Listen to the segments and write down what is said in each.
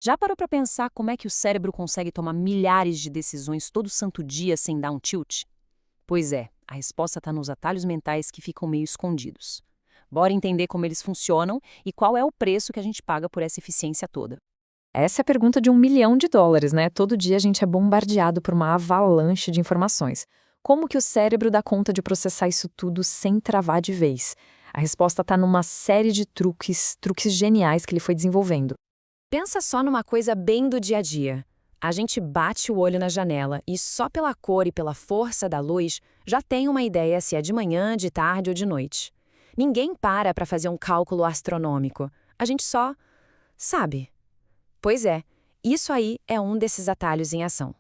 Já parou para pensar como é que o cérebro consegue tomar milhares de decisões todo santo dia sem dar um tilt? Pois é, a resposta está nos atalhos mentais que ficam meio escondidos. Bora entender como eles funcionam e qual é o preço que a gente paga por essa eficiência toda. Essa é a pergunta de US$ 1 milhão, né? Todo dia a gente é bombardeado por uma avalanche de informações. Como que o cérebro dá conta de processar isso tudo sem travar de vez? A resposta está numa série de truques geniais que ele foi desenvolvendo. Pensa só numa coisa bem do dia a dia. A gente bate o olho na janela e só pela cor e pela força da luz já tem uma ideia se é de manhã, de tarde ou de noite. Ninguém para fazer um cálculo astronômico. A gente só sabe. Pois é, isso aí é um desses atalhos em ação.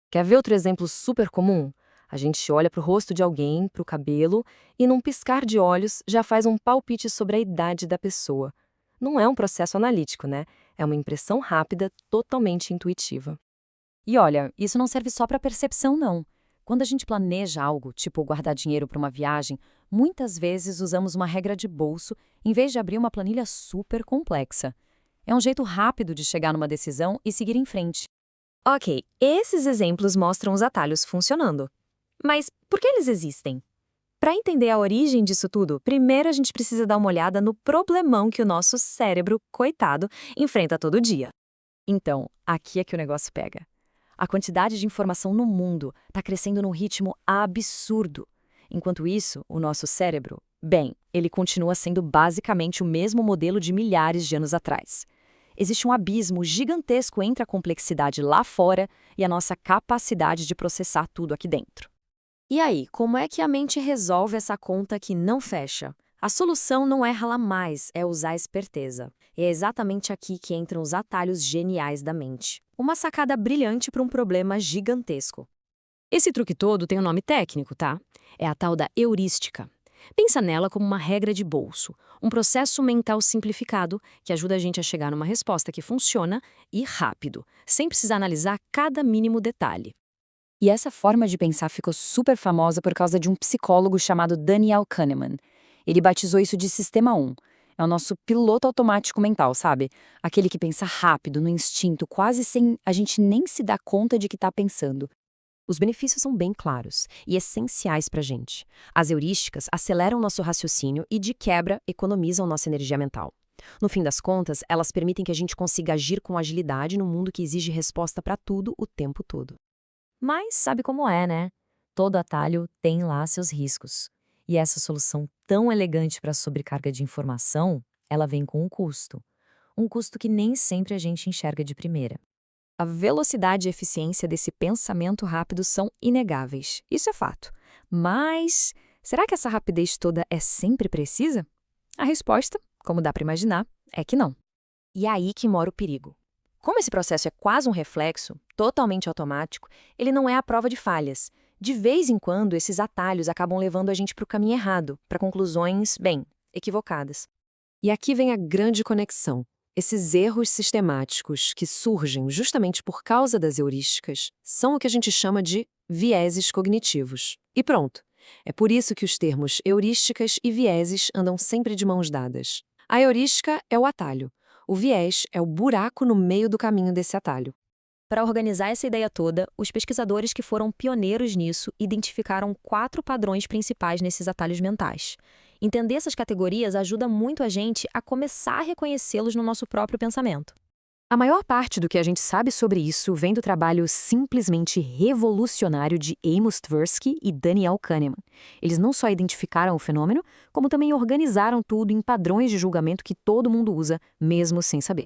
Quer ver outro exemplo super comum? A gente olha para o rosto de alguém, para o cabelo, e num piscar de olhos já faz um palpite sobre a idade da pessoa. Não é um processo analítico, né? É uma impressão rápida, totalmente intuitiva. E olha, isso não serve só para percepção, não. Quando a gente planeja algo, tipo guardar dinheiro para uma viagem, muitas vezes usamos uma regra de bolso em vez de abrir uma planilha super complexa. É um jeito rápido de chegar numa decisão e seguir em frente. Ok, esses exemplos mostram os atalhos funcionando. Mas por que eles existem? Para entender a origem disso tudo, primeiro a gente precisa dar uma olhada no problemão que o nosso cérebro, coitado, enfrenta todo dia. Então, aqui é que o negócio pega. A quantidade de informação no mundo está crescendo num ritmo absurdo. Enquanto isso, o nosso cérebro, bem, ele continua sendo basicamente o mesmo modelo de milhares de anos atrás. Existe um abismo gigantesco entre a complexidade lá fora e a nossa capacidade de processar tudo aqui dentro. E aí, como é que a mente resolve essa conta que não fecha? A solução não é ralar mais, é usar a esperteza. E é exatamente aqui que entram os atalhos geniais da mente. Uma sacada brilhante para um problema gigantesco. Esse truque todo tem um nome técnico, tá? É a tal da heurística. Pensa nela como uma regra de bolso, um processo mental simplificado que ajuda a gente a chegar numa resposta que funciona e rápido, sem precisar analisar cada mínimo detalhe. E essa forma de pensar ficou super famosa por causa de um psicólogo chamado Daniel Kahneman. Ele batizou isso de Sistema 1. É o nosso piloto automático mental, sabe? Aquele que pensa rápido, no instinto, quase sem a gente nem se dar conta de que está pensando. Os benefícios são bem claros e essenciais para a gente. As heurísticas aceleram nosso raciocínio e, de quebra, economizam nossa energia mental. No fim das contas, elas permitem que a gente consiga agir com agilidade no mundo que exige resposta para tudo o tempo todo. Mas sabe como é, né? Todo atalho tem lá seus riscos. E essa solução tão elegante para a sobrecarga de informação, ela vem com um custo. Um custo que nem sempre a gente enxerga de primeira. A velocidade e eficiência desse pensamento rápido são inegáveis. Isso é fato. Mas será que essa rapidez toda é sempre precisa? A resposta, como dá para imaginar, é que não. E é aí que mora o perigo. Como esse processo é quase um reflexo, totalmente automático, ele não é a prova de falhas. De vez em quando, esses atalhos acabam levando a gente para o caminho errado, para conclusões, bem, equivocadas. E aqui vem a grande conexão. Esses erros sistemáticos que surgem justamente por causa das heurísticas são o que a gente chama de vieses cognitivos. E pronto. É por isso que os termos heurísticas e vieses andam sempre de mãos dadas. A heurística é o atalho. O viés é o buraco no meio do caminho desse atalho. Para organizar essa ideia toda, os pesquisadores que foram pioneiros nisso identificaram 4 padrões principais nesses atalhos mentais. Entender essas categorias ajuda muito a gente a começar a reconhecê-los no nosso próprio pensamento. A maior parte do que a gente sabe sobre isso vem do trabalho simplesmente revolucionário de Amos Tversky e Daniel Kahneman. Eles não só identificaram o fenômeno, como também organizaram tudo em padrões de julgamento que todo mundo usa, mesmo sem saber.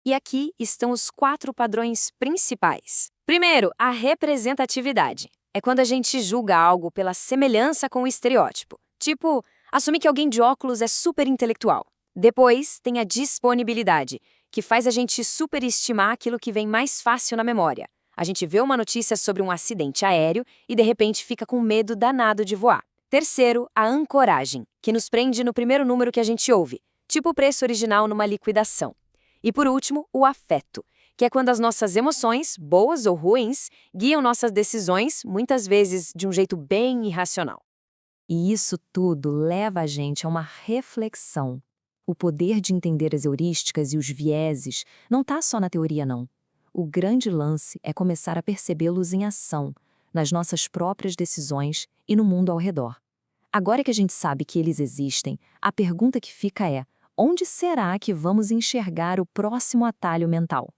E aqui estão os 4 padrões principais. Primeiro, a representatividade. É quando a gente julga algo pela semelhança com o estereótipo. Tipo, assumir que alguém de óculos é super intelectual. Depois, tem a disponibilidade, que faz a gente superestimar aquilo que vem mais fácil na memória. A gente vê uma notícia sobre um acidente aéreo e, de repente, fica com medo danado de voar. Terceiro, a ancoragem, que nos prende no primeiro número que a gente ouve, tipo o preço original numa liquidação. E, por último, o afeto, que é quando as nossas emoções, boas ou ruins, guiam nossas decisões, muitas vezes de um jeito bem irracional. E isso tudo leva a gente a uma reflexão. O poder de entender as heurísticas e os vieses não está só na teoria, não. O grande lance é começar a percebê-los em ação, nas nossas próprias decisões e no mundo ao redor. Agora que a gente sabe que eles existem, a pergunta que fica é: onde será que vamos enxergar o próximo atalho mental?